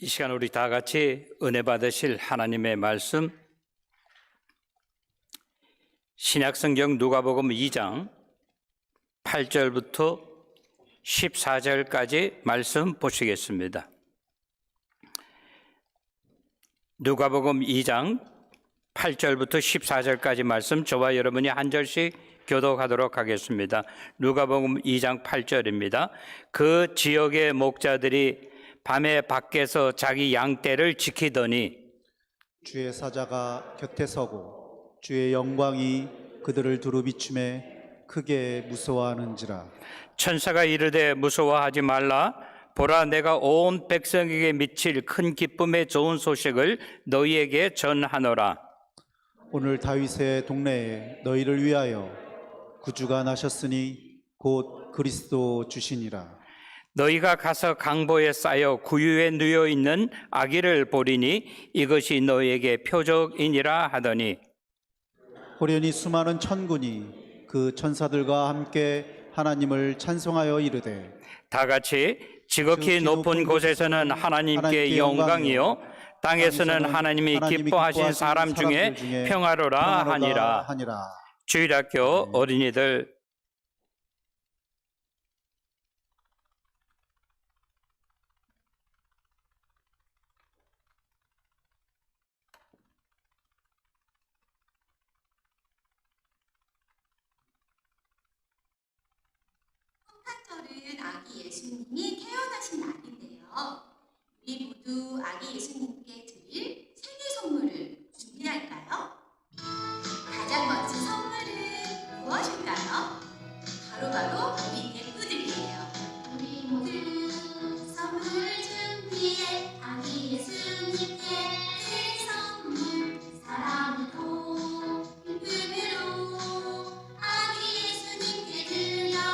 이 시간 우리 다 같이 은혜 받으실 하나님의 말씀 신약성경 누가복음 2장 8절부터 14절까지 말씀 보시겠습니다. 누가복음 2장 8절부터 14절까지 말씀 저와 여러분이 한 절씩 교독하도록 하겠습니다. 누가복음 2장 8절입니다. 그 지역의 목자들이 밤에 밖에서 자기 양떼를 지키더니 주의 사자가 곁에 서고 주의 영광이 그들을 두루 비추매 크게 무서워하는지라. 천사가 이르되 무서워하지 말라. 보라, 내가 온 백성에게 미칠 큰 기쁨의 좋은 소식을 너희에게 전하노라. 오늘 다윗의 동네에 너희를 위하여 구주가 나셨으니 곧 그리스도 주시니라. 너희가 가서 강보에 쌓여 구유에 누워 있는 아기를 보리니 이것이 너희에게 표적이니라 하더니 호련히 수많은 천군이 그 천사들과 함께 하나님을 찬송하여 이르되 다 같이 지극히 높은 곳에서는 하나님께 영광이요 땅에서는 하나님이 기뻐하신 사람 중에 평화로라 하니라. 주일학교 어린이들 성탄절은 아기 예수님이 태어나신 날인데요. 우리 모두 아기 예수님께 드릴 생일 선물을 준비할까요? 가장 멋진 선물은 무엇일까요? 바로 우리 예쁘들이에요. 우리 모두 선물을 준비해 아기 예수님께 드릴 선물 사랑으로 기쁨으로 아기 예수님께 드려요.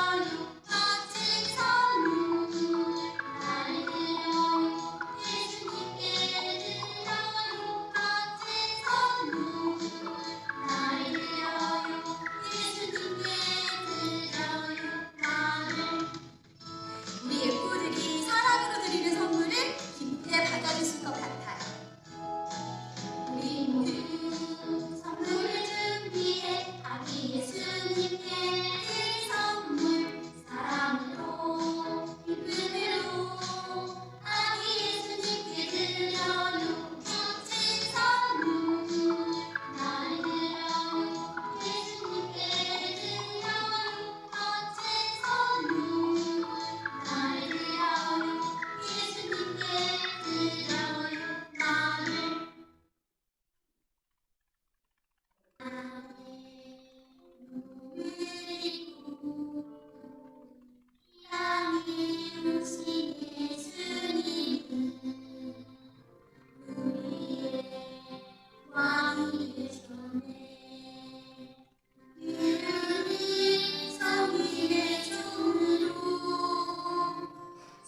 멋진 선물 나를 드려요. 예수님께 드려요. 멋진 선물 나를 드려요. 예수님께 드려요. 나를. 우리 예쁘들이 사랑으로 드리는 선물을 기쁘게 받아주실 것 같아요. 우리 모두 선물을 준비해 아기 예수님께 드릴 선물 사랑으로 기쁨으로 아기 예수님께 드려요. 멋진 선물 나를 드려요. 예수님께 드려요. 멋진 선물 나를 드려요. 예수님께 드려요. 나를. 땅에 오신 예수님은 우리의 왕이 되셨네. 그는 성인의 종으로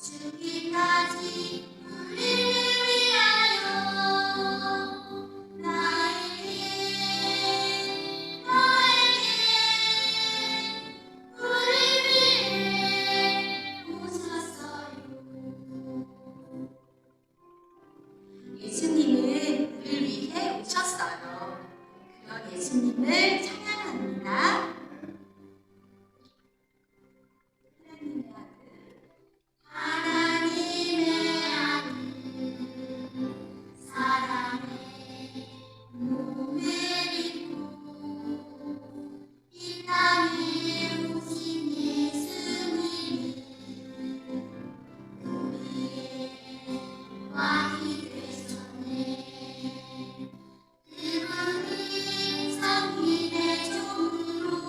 죽기까지 우리를 위하여 우리 위해 오셨어요. 예수님은 우리를 위해 오셨어요. 그런 예수님을 찬양합니다. 하나님의 아들 사랑의 몸을 입고 이 땅에 오신 예수님은 우리의 왕이 되셨네. 그분은 성인의 종으로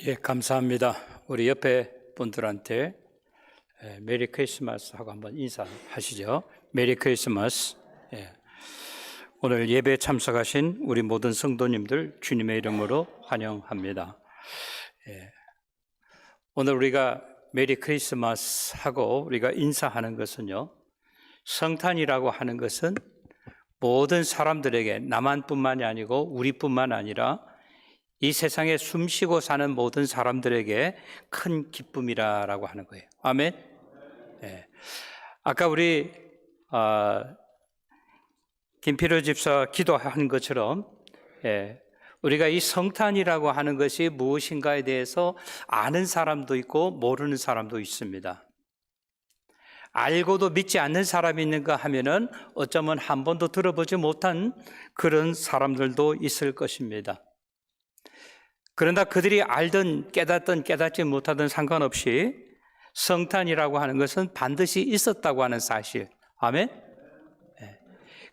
예, 감사합니다. 우리 옆에 분들한테 메리 크리스마스 하고 한번 인사하시죠. 메리 크리스마스. 예. 오늘 예배에 참석하신 우리 모든 성도님들 주님의 이름으로 환영합니다. 예. 오늘 우리가 메리 크리스마스 하고 우리가 인사하는 것은요, 성탄이라고 하는 것은 모든 사람들에게, 나만뿐만이 아니고 우리뿐만 아니라 이 세상에 숨쉬고 사는 모든 사람들에게 큰 기쁨이라고 하는 거예요. 아멘. 예. 아까 우리 김필호 집사 기도한 것처럼, 예, 우리가 이 성탄이라고 하는 것이 무엇인가에 대해서 아는 사람도 있고 모르는 사람도 있습니다. 알고도 믿지 않는 사람이 있는가 하면은 어쩌면 한 번도 들어보지 못한 그런 사람들도 있을 것입니다. 그러나 그들이 알든 깨닫든 깨닫지 못하든 상관없이 성탄이라고 하는 것은 반드시 있었다고 하는 사실. 아멘.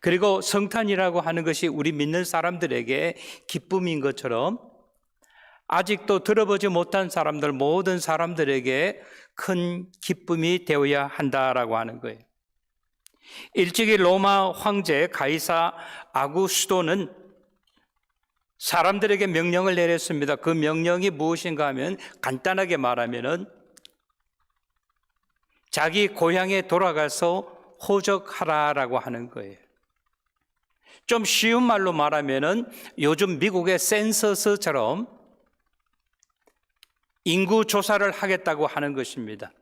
그리고 성탄이라고 하는 것이 우리 믿는 사람들에게 기쁨인 것처럼 아직도 들어보지 못한 사람들, 모든 사람들에게 큰 기쁨이 되어야 한다라고 하는 거예요. 일찍이 로마 황제 가이사 아구스토는 사람들에게 명령을 내렸습니다. 그 명령이 무엇인가 하면 간단하게 말하면은 자기 고향에 돌아가서 호적하라라고 하는 거예요. 좀 쉬운 말로 말하면은 요즘 미국의 센서스처럼 인구 조사를 하겠다고 하는 것입니다.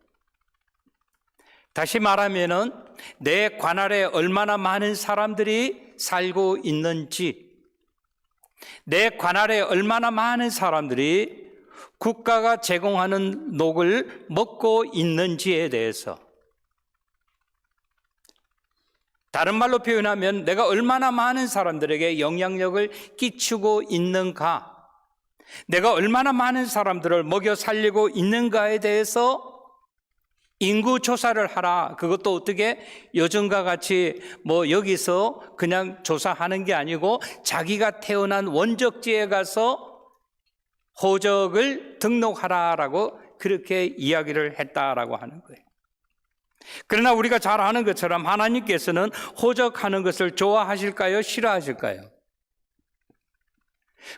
다시 말하면은 내 관할에 얼마나 많은 사람들이 살고 있는지, 내 관할에 얼마나 많은 사람들이 국가가 제공하는 녹을 먹고 있는지에 대해서, 다른 말로 표현하면 내가 얼마나 많은 사람들에게 영향력을 끼치고 있는가, 내가 얼마나 많은 사람들을 먹여 살리고 있는가에 대해서 인구 조사를 하라. 그것도 어떻게 요즘과 같이 뭐 여기서 그냥 조사하는 게 아니고 자기가 태어난 원적지에 가서 호적을 등록하라라고 그렇게 이야기를 했다라고 하는 거예요. 그러나 우리가 잘 아는 것처럼 하나님께서는 호적하는 것을 좋아하실까요? 싫어하실까요?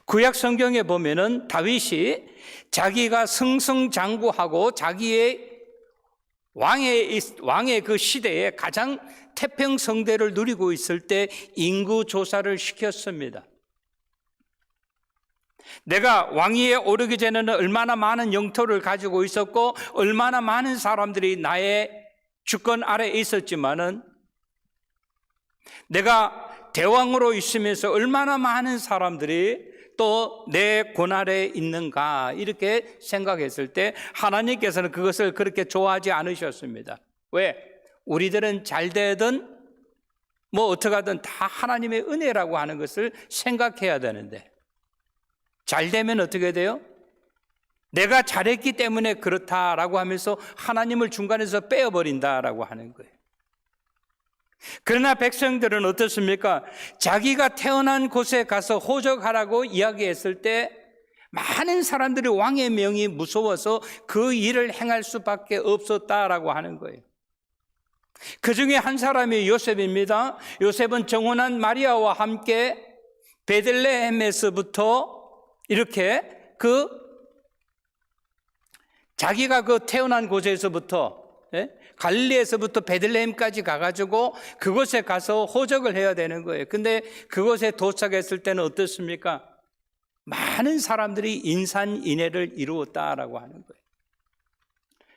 구약 성경에 보면은 다윗이 자기가 승승장구하고 자기의 왕의 그 시대에 가장 태평성대를 누리고 있을 때 인구 조사를 시켰습니다. 내가 왕위에 오르기 전에는 얼마나 많은 영토를 가지고 있었고 얼마나 많은 사람들이 나의 주권 아래에 있었지만은 내가 대왕으로 있으면서 얼마나 많은 사람들이 또 내 권한에 있는가, 이렇게 생각했을 때 하나님께서는 그것을 그렇게 좋아하지 않으셨습니다. 왜? 우리들은 잘 되든 뭐 어떻게 하든 다 하나님의 은혜라고 하는 것을 생각해야 되는데, 잘 되면 어떻게 돼요? 내가 잘했기 때문에 그렇다라고 하면서 하나님을 중간에서 빼어버린다라고 하는 거예요. 그러나 백성들은 어떻습니까? 자기가 태어난 곳에 가서 호적하라고 이야기했을 때 많은 사람들이 왕의 명이 무서워서 그 일을 행할 수밖에 없었다라고 하는 거예요. 그 중에 한 사람이 요셉입니다. 요셉은 정혼한 마리아와 함께 베들레헴에서부터 이렇게 자기가 그 태어난 곳에서부터, 갈릴리에서부터 베들레헴까지 가가지고 그곳에 가서 호적을 해야 되는 거예요. 근데 그곳에 도착했을 때는 어떻습니까? 많은 사람들이 인산인해를 이루었다라고 하는 거예요.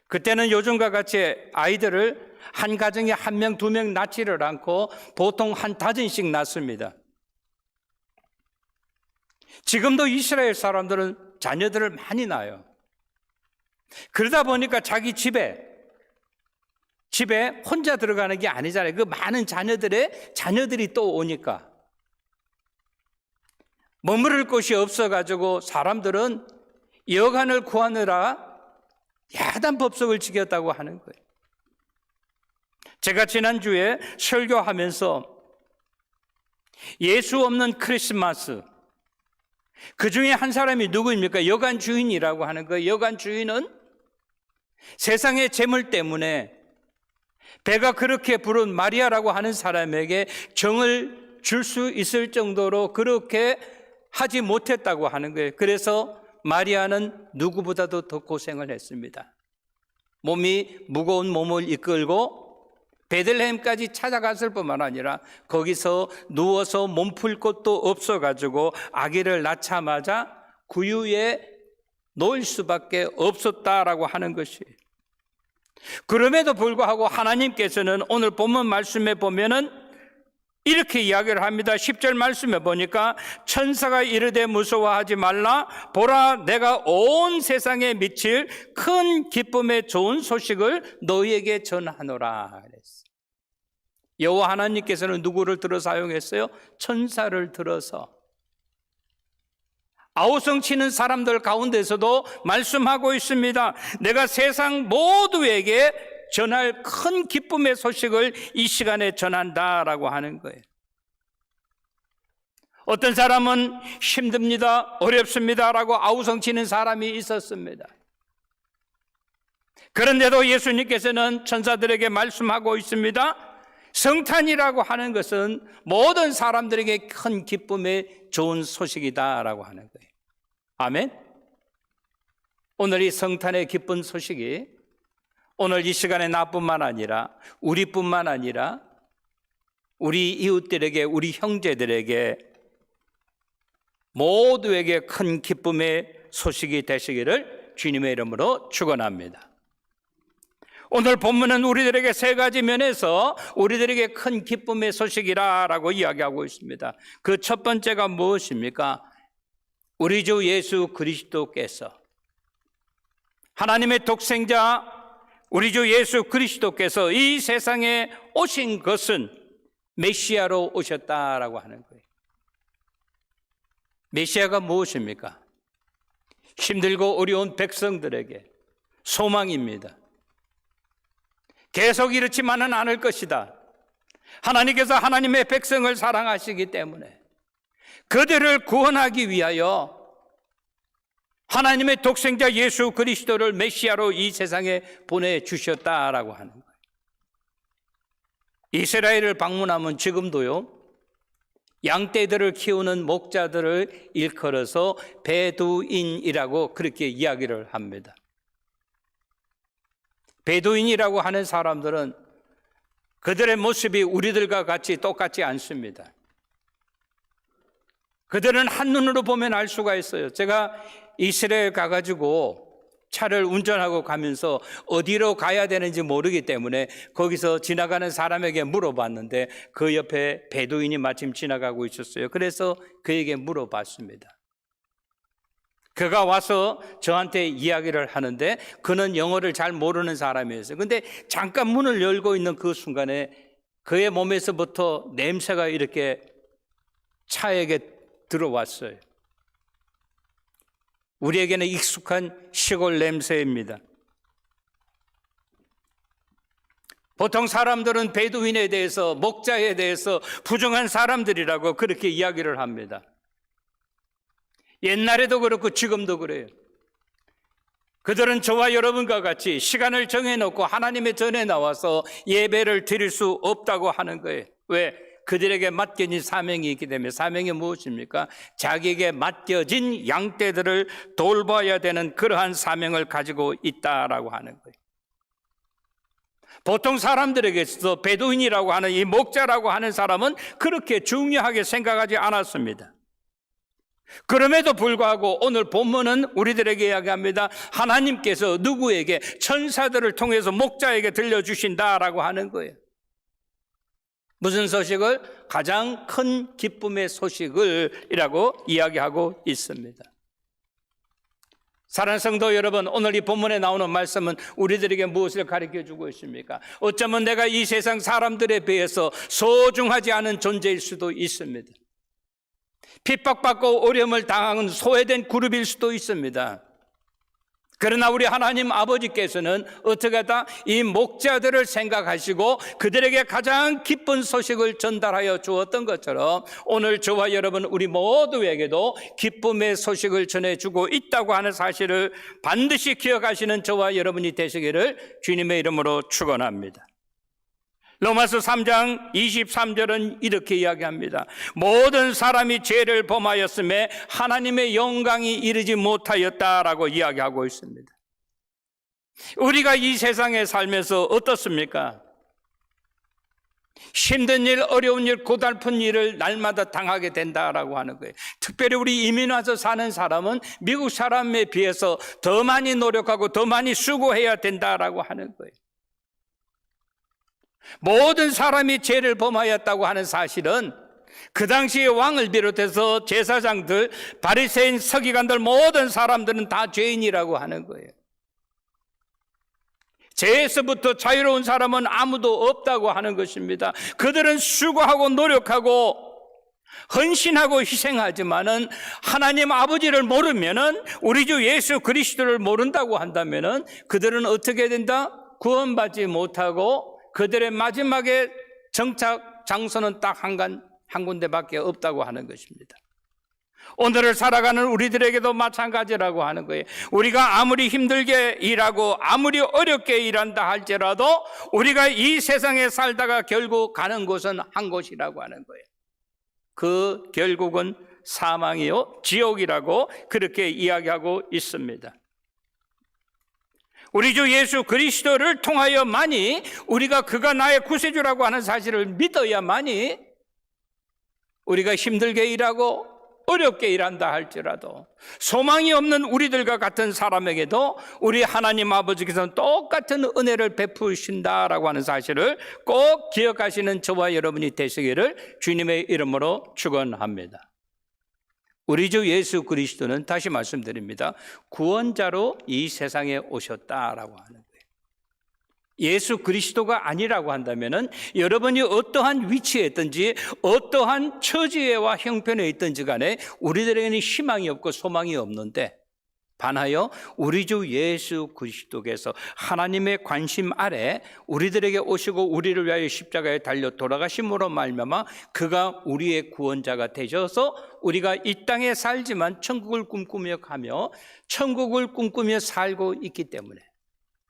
그때는 요즘과 같이 아이들을 한 가정에 1명, 2명 낳지를 않고 보통 한 다전씩 낳습니다. 지금도 이스라엘 사람들은 자녀들을 많이 낳아요. 그러다 보니까 자기 집에 혼자 들어가는 게 아니잖아요. 그 많은 자녀들이 또 오니까 머무를 곳이 없어가지고 사람들은 여관을 구하느라 야단 법석을 지켰다고 하는 거예요. 제가 지난주에 설교하면서 예수 없는 크리스마스, 그 중에 한 사람이 누구입니까? 여관 주인이라고 하는 거예요. 여관 주인은 세상의 재물 때문에 배가 그렇게 부른 마리아라고 하는 사람에게 정을 줄 수 있을 정도로 그렇게 하지 못했다고 하는 거예요. 그래서 마리아는 누구보다도 더 고생을 했습니다. 몸이 무거운 몸을 이끌고 베들레헴까지 찾아갔을 뿐만 아니라 거기서 누워서 몸 풀 곳도 없어가지고 아기를 낳자마자 구유에 놓일 수밖에 없었다라고 하는 것이에요. 그럼에도 불구하고 하나님께서는 오늘 본문 말씀에 보면은 이렇게 이야기를 합니다. 10절 말씀에 보니까 천사가 이르되 무서워하지 말라. 보라, 내가 온 세상에 미칠 큰 기쁨의 좋은 소식을 너희에게 전하노라. 여호와 하나님께서는 누구를 들어 사용했어요? 천사를 들어서. 아우성치는 사람들 가운데서도 말씀하고 있습니다. 내가 세상 모두에게 전할 큰 기쁨의 소식을 이 시간에 전한다라고 하는 거예요. 어떤 사람은 힘듭니다, 어렵습니다라고 아우성치는 사람이 있었습니다. 그런데도 예수님께서는 천사들에게 말씀하고 있습니다. 성탄이라고 하는 것은 모든 사람들에게 큰 기쁨의 좋은 소식이다라고 하는 거예요. 아멘. 오늘 이 성탄의 기쁜 소식이 오늘 이 시간에 나뿐만 아니라 우리뿐만 아니라 우리 이웃들에게, 우리 형제들에게 모두에게 큰 기쁨의 소식이 되시기를 주님의 이름으로 축원합니다. 오늘 본문은 우리들에게 세 가지 면에서 우리들에게 큰 기쁨의 소식이라고 이야기하고 있습니다. 그 첫 번째가 무엇입니까? 우리 주 예수 그리스도께서, 하나님의 독생자 우리 주 예수 그리스도께서 이 세상에 오신 것은 메시아로 오셨다라고 하는 거예요. 메시아가 무엇입니까? 힘들고 어려운 백성들에게 소망입니다. 계속 이렇지만은 않을 것이다. 하나님께서 하나님의 백성을 사랑하시기 때문에 그들을 구원하기 위하여 하나님의 독생자 예수 그리스도를 메시아로 이 세상에 보내주셨다라고 하는 거예요. 이스라엘을 방문하면 지금도요, 양떼들을 키우는 목자들을 일컬어서 베두인이라고 그렇게 이야기를 합니다. 베두인이라고 하는 사람들은 그들의 모습이 우리들과 같이 똑같지 않습니다. 그들은 한눈으로 보면 알 수가 있어요. 제가 이스라엘 가가지고 차를 운전하고 가면서 어디로 가야 되는지 모르기 때문에 거기서 지나가는 사람에게 물어봤는데 그 옆에 베두인이 마침 지나가고 있었어요. 그래서 그에게 물어봤습니다. 그가 와서 저한테 이야기를 하는데 그는 영어를 잘 모르는 사람이었어요. 근데 잠깐 문을 열고 있는 그 순간에 그의 몸에서부터 냄새가 이렇게 차에게 들어왔어요. 우리에게는 익숙한 시골 냄새입니다. 보통 사람들은 베두인에 대해서, 목자에 대해서 부정한 사람들이라고 그렇게 이야기를 합니다. 옛날에도 그렇고 지금도 그래요. 그들은 저와 여러분과 같이 시간을 정해놓고 하나님의 전에 나와서 예배를 드릴 수 없다고 하는 거예요. 왜? 그들에게 맡겨진 사명이 있기 때문에. 사명이 무엇입니까? 자기에게 맡겨진 양떼들을 돌봐야 되는 그러한 사명을 가지고 있다라고 하는 거예요. 보통 사람들에게서 베두인이라고 하는 이 목자라고 하는 사람은 그렇게 중요하게 생각하지 않았습니다. 그럼에도 불구하고 오늘 본문은 우리들에게 이야기합니다. 하나님께서 누구에게? 천사들을 통해서 목자에게 들려주신다라고 하는 거예요. 무슨 소식을? 가장 큰 기쁨의 소식을 이라고 이야기하고 있습니다. 사랑하는 성도 여러분, 오늘 이 본문에 나오는 말씀은 우리들에게 무엇을 가르쳐주고 있습니까? 어쩌면 내가 이 세상 사람들에 비해서 소중하지 않은 존재일 수도 있습니다. 핍박받고 어려움을 당하는 소외된 그룹일 수도 있습니다. 그러나 우리 하나님 아버지께서는 어떻게 하다 이 목자들을 생각하시고 그들에게 가장 기쁜 소식을 전달하여 주었던 것처럼 오늘 저와 여러분 우리 모두에게도 기쁨의 소식을 전해주고 있다고 하는 사실을 반드시 기억하시는 저와 여러분이 되시기를 주님의 이름으로 축원합니다. 로마서 3장 23절은 이렇게 이야기합니다. 모든 사람이 죄를 범하였음에 하나님의 영광이 이르지 못하였다라고 이야기하고 있습니다. 우리가 이 세상에 살면서 어떻습니까? 힘든 일, 어려운 일, 고달픈 일을 날마다 당하게 된다라고 하는 거예요. 특별히 우리 이민 와서 사는 사람은 미국 사람에 비해서 더 많이 노력하고 더 많이 수고해야 된다라고 하는 거예요. 모든 사람이 죄를 범하였다고 하는 사실은 그 당시에 왕을 비롯해서 제사장들, 바리새인, 서기관들 모든 사람들은 다 죄인이라고 하는 거예요. 죄에서부터 자유로운 사람은 아무도 없다고 하는 것입니다. 그들은 수고하고 노력하고 헌신하고 희생하지만은 하나님 아버지를 모르면은 우리 주 예수 그리스도를 모른다고 한다면은 그들은 어떻게 된다? 구원받지 못하고 그들의 마지막에 정착 장소는 딱 한 군데밖에 없다고 하는 것입니다. 오늘을 살아가는 우리들에게도 마찬가지라고 하는 거예요. 우리가 아무리 힘들게 일하고 아무리 어렵게 일한다 할지라도 우리가 이 세상에 살다가 결국 가는 곳은 한 곳이라고 하는 거예요. 그 결국은 사망이요 지옥이라고 그렇게 이야기하고 있습니다. 우리 주 예수 그리스도를 통하여만이 우리가 그가 나의 구세주라고 하는 사실을 믿어야만이 우리가 힘들게 일하고 어렵게 일한다 할지라도 소망이 없는 우리들과 같은 사람에게도 우리 하나님 아버지께서는 똑같은 은혜를 베푸신다라고 하는 사실을 꼭 기억하시는 저와 여러분이 되시기를 주님의 이름으로 축원합니다. 우리 주 예수 그리스도는 다시 말씀드립니다. 구원자로 이 세상에 오셨다라고 하는 거예요. 예수 그리스도가 아니라고 한다면은 여러분이 어떠한 위치에 있든지 어떠한 처지와 형편에 있든지 간에 우리들에게는 희망이 없고 소망이 없는데 반하여 우리 주 예수 그리스도께서 하나님의 관심 아래 우리들에게 오시고 우리를 위하여 십자가에 달려 돌아가심으로 말미암아 그가 우리의 구원자가 되셔서 우리가 이 땅에 살지만 천국을 꿈꾸며 가며 천국을 꿈꾸며 살고 있기 때문에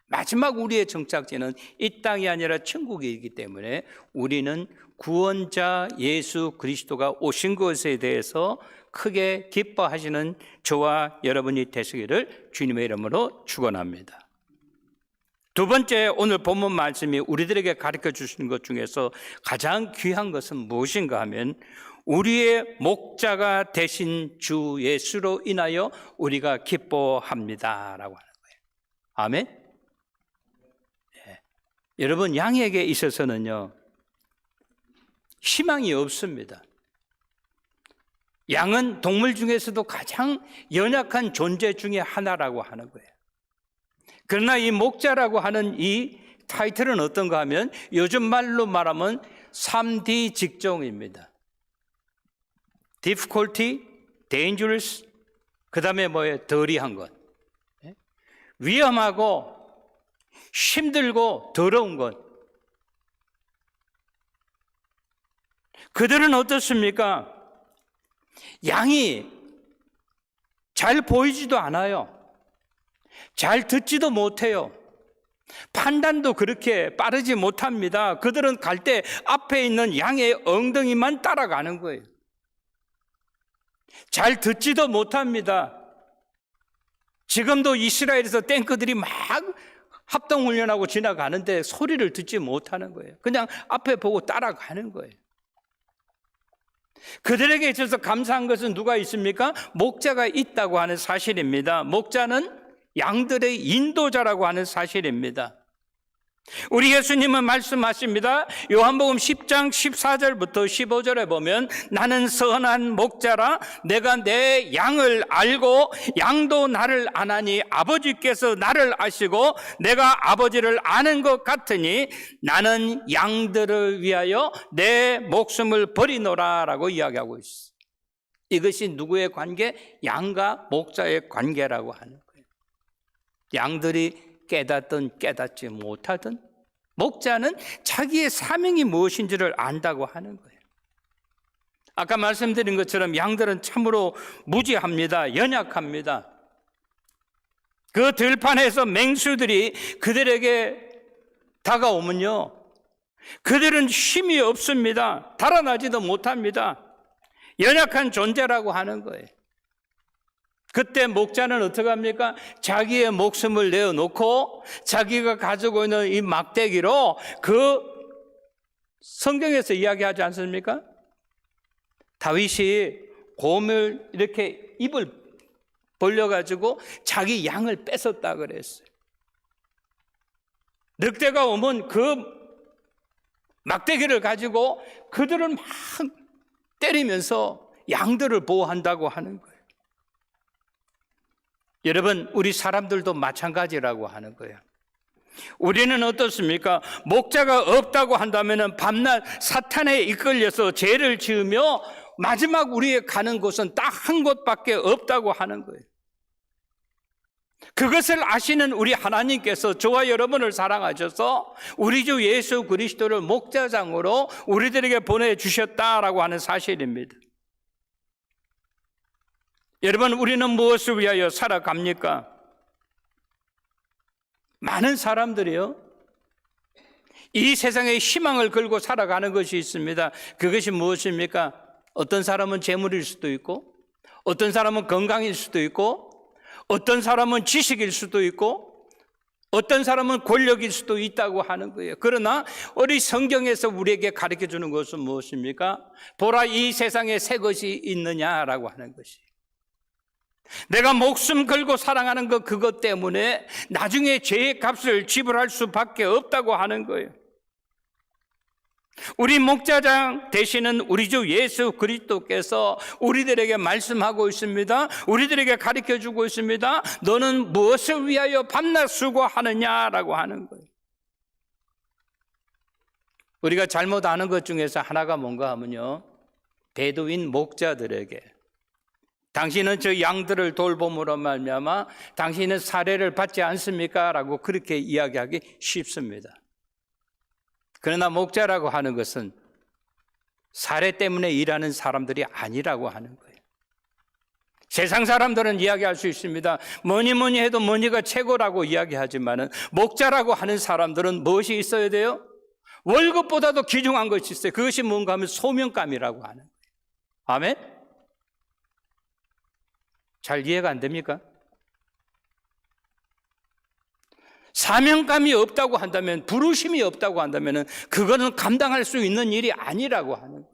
마지막 우리의 정착지는 이 땅이 아니라 천국이기 때문에 우리는 구원자 예수 그리스도가 오신 것에 대해서 크게 기뻐하시는 저와 여러분이 되시기를 주님의 이름으로 축원합니다. 두 번째 오늘 본문 말씀이 우리들에게 가르쳐 주시는 것 중에서 가장 귀한 것은 무엇인가 하면 우리의 목자가 되신 주 예수로 인하여 우리가 기뻐합니다라고 하는 거예요. 아멘. 네. 여러분 양에게 있어서는요 희망이 없습니다. 양은 동물 중에서도 가장 연약한 존재 중에 하나라고 하는 거예요. 그러나 이 목자라고 하는 이 타이틀은 어떤가 하면 요즘 말로 말하면 3D 직종입니다. difficulty, dangerous, 그 다음에 뭐예요? 더리한 것. 위험하고 힘들고 더러운 것. 그들은 어떻습니까? 양이 잘 보이지도 않아요. 잘 듣지도 못해요. 판단도 그렇게 빠르지 못합니다. 그들은 갈 때 앞에 있는 양의 엉덩이만 따라가는 거예요. 잘 듣지도 못합니다. 지금도 이스라엘에서 탱크들이 막 합동훈련하고 지나가는데 소리를 듣지 못하는 거예요. 그냥 앞에 보고 따라가는 거예요. 그들에게 있어서 감사한 것은 누가 있습니까? 목자가 있다고 하는 사실입니다. 목자는 양들의 인도자라고 하는 사실입니다. 우리 예수님은 말씀하십니다. 요한복음 10장 14절부터 15절에 보면 나는 선한 목자라 내가 내 양을 알고 양도 나를 아나니 아버지께서 나를 아시고 내가 아버지를 아는 것 같으니 나는 양들을 위하여 내 목숨을 버리노라 라고 이야기하고 있어요. 이것이 누구의 관계? 양과 목자의 관계라고 하는 거예요. 양들이 깨닫든 깨닫지 못하든 목자는 자기의 사명이 무엇인지를 안다고 하는 거예요. 아까 말씀드린 것처럼 양들은 참으로 무지합니다. 연약합니다. 그 들판에서 맹수들이 그들에게 다가오면요, 그들은 힘이 없습니다. 달아나지도 못합니다. 연약한 존재라고 하는 거예요. 그때 목자는 어떻게 합니까? 자기의 목숨을 내어놓고 자기가 가지고 있는 이 막대기로 그 성경에서 이야기하지 않습니까? 다윗이 곰을 이렇게 입을 벌려가지고 자기 양을 뺏었다 그랬어요. 늑대가 오면 그 막대기를 가지고 그들은 막 때리면서 양들을 보호한다고 하는 거예요. 여러분, 우리 사람들도 마찬가지라고 하는 거예요. 우리는 어떻습니까? 목자가 없다고 한다면 밤낮 사탄에 이끌려서 죄를 지으며 마지막 우리의 가는 곳은 딱 한 곳밖에 없다고 하는 거예요. 그것을 아시는 우리 하나님께서 저와 여러분을 사랑하셔서 우리 주 예수 그리스도를 목자장으로 우리들에게 보내주셨다라고 하는 사실입니다. 여러분, 우리는 무엇을 위하여 살아갑니까? 많은 사람들이요, 이 세상에 희망을 걸고 살아가는 것이 있습니다. 그것이 무엇입니까? 어떤 사람은 재물일 수도 있고, 어떤 사람은 건강일 수도 있고, 어떤 사람은 지식일 수도 있고, 어떤 사람은 권력일 수도 있다고 하는 거예요. 그러나 우리 성경에서 우리에게 가르쳐주는 것은 무엇입니까? 보라, 이 세상에 새 것이 있느냐라고 하는 것이. 내가 목숨 걸고 사랑하는 것, 그것 때문에 나중에 죄의 값을 지불할 수밖에 없다고 하는 거예요. 우리 목자장 되시는 우리 주 예수 그리스도께서 우리들에게 말씀하고 있습니다. 우리들에게 가르쳐주고 있습니다. 너는 무엇을 위하여 밤낮 수고하느냐라고 하는 거예요. 우리가 잘못 아는 것 중에서 하나가 뭔가 하면요, 베두인 목자들에게 당신은 저 양들을 돌봄으로 말미암아 당신은 사례를 받지 않습니까? 라고 그렇게 이야기하기 쉽습니다. 그러나 목자라고 하는 것은 사례 때문에 일하는 사람들이 아니라고 하는 거예요. 세상 사람들은 이야기할 수 있습니다. 뭐니 해도 뭐니가 최고라고 이야기하지만은 목자라고 하는 사람들은 무엇이 있어야 돼요? 월급보다도 귀중한 것이 있어요. 그것이 뭔가 하면 소명감이라고 하는 거예요. 아멘? 잘 이해가 안 됩니까? 사명감이 없다고 한다면, 부르심이 없다고 한다면 그거는 감당할 수 있는 일이 아니라고 하는 거예요.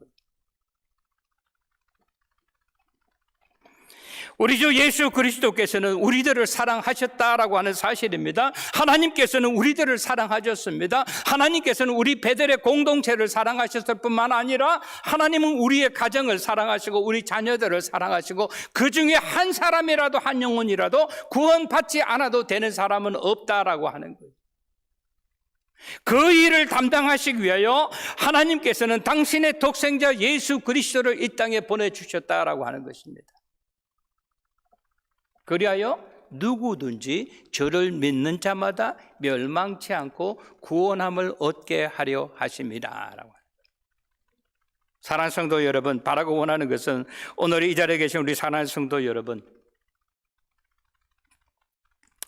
우리 주 예수 그리스도께서는 우리들을 사랑하셨다라고 하는 사실입니다. 하나님께서는 우리들을 사랑하셨습니다. 하나님께서는 우리 베델의 공동체를 사랑하셨을 뿐만 아니라 하나님은 우리의 가정을 사랑하시고 우리 자녀들을 사랑하시고 그 중에 한 사람이라도, 한 영혼이라도 구원받지 않아도 되는 사람은 없다라고 하는 거예요. 그 일을 담당하시기 위하여 하나님께서는 당신의 독생자 예수 그리스도를 이 땅에 보내주셨다라고 하는 것입니다. 그리하여 누구든지 저를 믿는 자마다 멸망치 않고 구원함을 얻게 하려 하심이라. 사랑하는 성도 여러분, 바라고 원하는 것은 오늘 이 자리에 계신 우리 사랑하는 성도 여러분,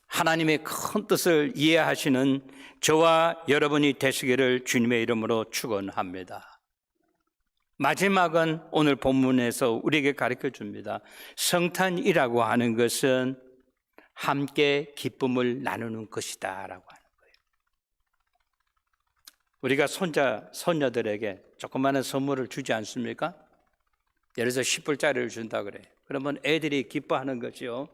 하나님의 큰 뜻을 이해하시는 저와 여러분이 되시기를 주님의 이름으로 축원합니다. 마지막은 오늘 본문에서 우리에게 가르쳐 줍니다. 성탄이라고 하는 것은 함께 기쁨을 나누는 것이다 라고 하는 거예요. 우리가 손녀들에게 조그마한 선물을 주지 않습니까? 예를 들어서 10불짜리를 준다 그래. 그러면 애들이 기뻐하는 거죠.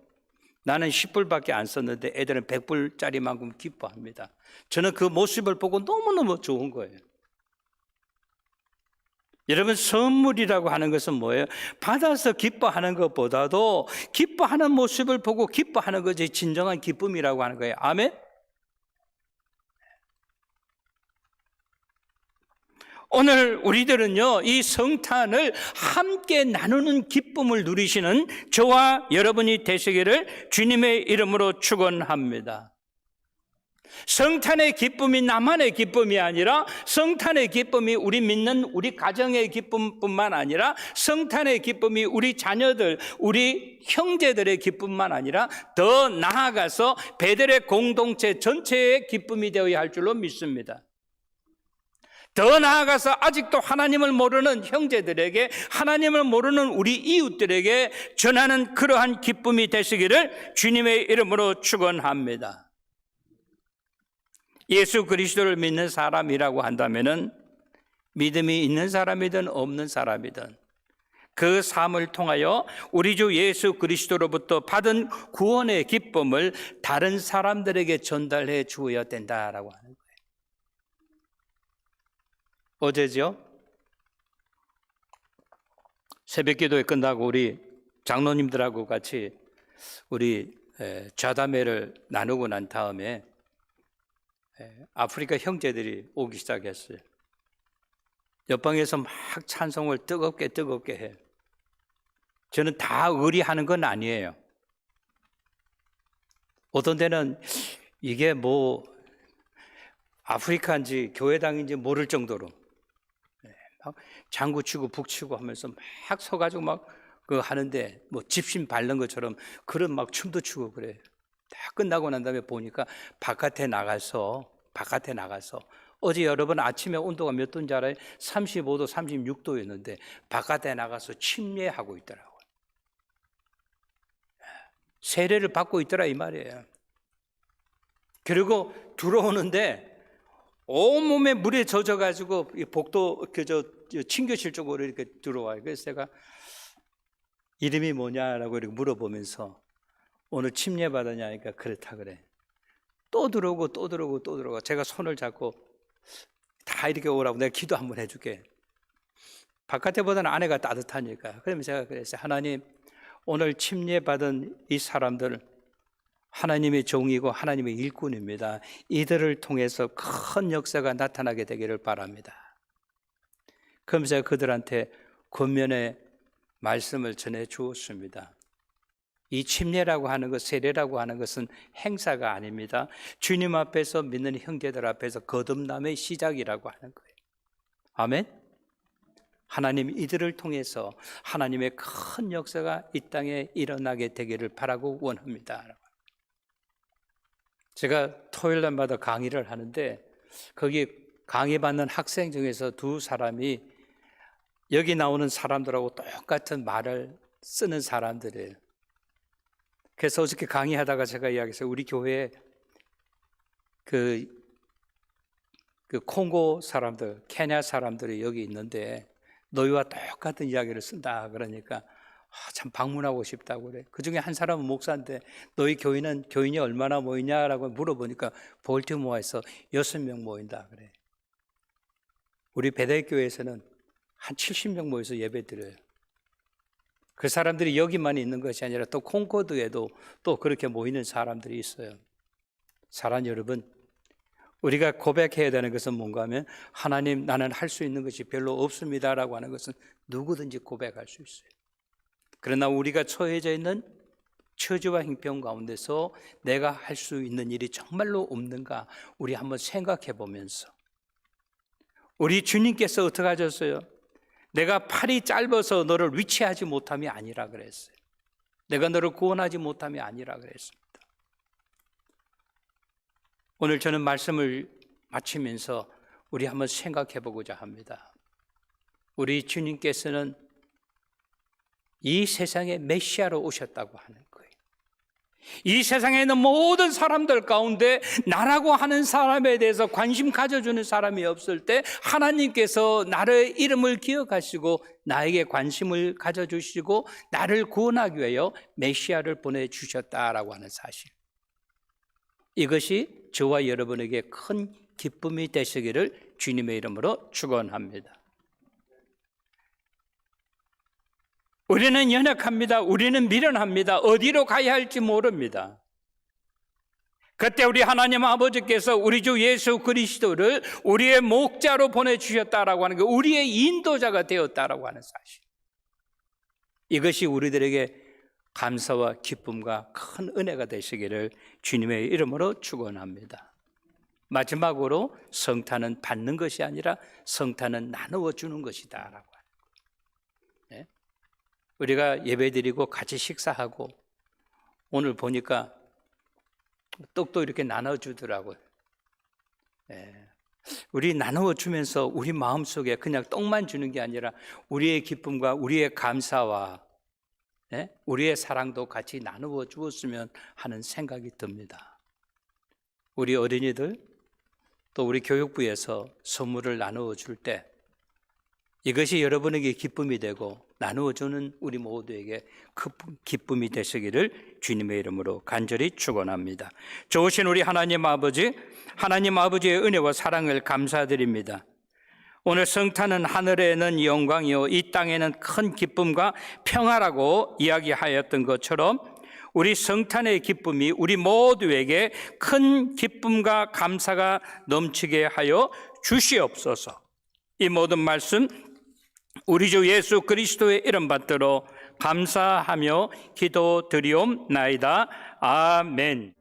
나는 10불밖에 안 썼는데 애들은 100불짜리만큼 기뻐합니다. 저는 그 모습을 보고 너무너무 좋은 거예요. 여러분, 선물이라고 하는 것은 뭐예요? 받아서 기뻐하는 것보다도 기뻐하는 모습을 보고 기뻐하는 것이 진정한 기쁨이라고 하는 거예요. 아멘? 오늘 우리들은요, 이 성탄을 함께 나누는 기쁨을 누리시는 저와 여러분이 되시기를 주님의 이름으로 축원합니다. 성탄의 기쁨이 나만의 기쁨이 아니라 성탄의 기쁨이 우리 믿는 우리 가정의 기쁨뿐만 아니라 성탄의 기쁨이 우리 자녀들, 우리 형제들의 기쁨만 아니라 더 나아가서 베들의 공동체 전체의 기쁨이 되어야 할 줄로 믿습니다. 더 나아가서 아직도 하나님을 모르는 형제들에게, 하나님을 모르는 우리 이웃들에게 전하는 그러한 기쁨이 되시기를 주님의 이름으로 축원합니다. 예수 그리스도를 믿는 사람이라고 한다면은 믿음이 있는 사람이든 없는 사람이든 그 삶을 통하여 우리 주 예수 그리스도로부터 받은 구원의 기쁨을 다른 사람들에게 전달해 주어야 된다라고 하는 거예요. 어제죠? 새벽 기도회 끝나고 우리 장로님들하고 같이 우리 좌담회를 나누고 난 다음에 아프리카 형제들이 오기 시작했어요. 옆방에서 막 찬송을 뜨겁게 해. 저는 다 의리하는 건 아니에요. 어떤 데는 이게 뭐 아프리카인지 교회당인지 모를 정도로 막 장구 치고 북 치고 하면서 막 서가지고 막 그 하는데 뭐 집신 밟는 것처럼 그런 막 춤도 추고 그래요. 다 끝나고 난 다음에 보니까 바깥에 나가서 어제 여러분 아침에 온도가 몇 도인지 알아요? 35도, 36도였는데 바깥에 나가서 침례하고 있더라고요. 세례를 받고 있더라 이 말이에요. 그리고 들어오는데 온몸에 물에 젖어가지고 복도 친교실 쪽으로 이렇게 들어와요. 그래서 제가 이름이 뭐냐라고 이렇게 물어보면서 오늘 침례 받았냐니까 그렇다 그래. 또 들어오고 제가 손을 잡고 다 이렇게 오라고 내가 기도 한번 해줄게. 바깥에보다는 안에가 따뜻하니까. 그러면 제가 그랬어요. 하나님, 오늘 침례 받은 이 사람들 하나님의 종이고 하나님의 일꾼입니다. 이들을 통해서 큰 역사가 나타나게 되기를 바랍니다. 그럼 제가 그들한테 권면의 말씀을 전해 주었습니다. 이 침례라고 하는 것, 세례라고 하는 것은 행사가 아닙니다. 주님 앞에서 믿는 형제들 앞에서 거듭남의 시작이라고 하는 거예요. 아멘? 하나님 이들을 통해서 하나님의 큰 역사가 이 땅에 일어나게 되기를 바라고 원합니다. 제가 토요일 날마다 강의를 하는데 거기 강의받는 학생 중에서 두 사람이 여기 나오는 사람들하고 똑같은 말을 쓰는 사람들이에요. 그래서 어저께 강의하다가 제가 이야기했어요. 우리 교회에 그 콩고 사람들, 케냐 사람들이 여기 있는데 너희와 똑같은 이야기를 쓴다 그러니까 참 방문하고 싶다고 그래. 그 중에 한 사람은 목사인데 너희 교인이 얼마나 모이냐라고 물어보니까 볼티모어에서 6명 모인다 그래. 우리 베델교회에서는 한 70명 모여서 예배 드려요. 그 사람들이 여기만 있는 것이 아니라 또 콩코드에도 또 그렇게 모이는 사람들이 있어요. 사랑하는 여러분, 우리가 고백해야 되는 것은 뭔가 하면 하나님 나는 할 수 있는 것이 별로 없습니다라고 하는 것은 누구든지 고백할 수 있어요. 그러나 우리가 처해져 있는 처지와 형편 가운데서 내가 할 수 있는 일이 정말로 없는가 우리 한번 생각해 보면서 우리 주님께서 어떻게 하셨어요? 내가 팔이 짧아서 너를 위치하지 못함이 아니라 그랬어요. 내가 너를 구원하지 못함이 아니라 그랬습니다. 오늘 저는 말씀을 마치면서 우리 한번 생각해 보고자 합니다. 우리 주님께서는 이 세상에 메시아로 오셨다고 하는 거예요. 이 세상에 있는 모든 사람들 가운데 나라고 하는 사람에 대해서 관심 가져주는 사람이 없을 때 하나님께서 나의 이름을 기억하시고 나에게 관심을 가져주시고 나를 구원하기 위하여 메시아를 보내주셨다라고 하는 사실, 이것이 저와 여러분에게 큰 기쁨이 되시기를 주님의 이름으로 축원합니다. 우리는 연약합니다. 우리는 미련합니다. 어디로 가야 할지 모릅니다. 그때 우리 하나님 아버지께서 우리 주 예수 그리스도를 우리의 목자로 보내주셨다라고 하는 게 우리의 인도자가 되었다라고 하는 사실. 이것이 우리들에게 감사와 기쁨과 큰 은혜가 되시기를 주님의 이름으로 축원합니다. 마지막으로 성탄은 받는 것이 아니라 성탄은 나누어 주는 것이다라고 하는 거예요. 네? 우리가 예배드리고 같이 식사하고 오늘 보니까 떡도 이렇게 나눠주더라고요. 네. 우리 나누어 주면서 우리 마음속에 그냥 떡만 주는 게 아니라 우리의 기쁨과 우리의 감사와 우리의 사랑도 같이 나누어 주었으면 하는 생각이 듭니다. 우리 어린이들 또 우리 교육부에서 선물을 나누어 줄 때 이것이 여러분에게 기쁨이 되고 나누어 주는 우리 모두에게 큰 기쁨이 되시기를 주님의 이름으로 간절히 축원합니다. 좋으신 우리 하나님 아버지의 은혜와 사랑을 감사드립니다. 오늘 성탄은 하늘에는 영광이요 이 땅에는 큰 기쁨과 평화라고 이야기하였던 것처럼 우리 성탄의 기쁨이 우리 모두에게 큰 기쁨과 감사가 넘치게 하여 주시옵소서. 이 모든 말씀 우리 주 예수 그리스도의 이름 받들어 감사하며 기도드리옵나이다. 아멘.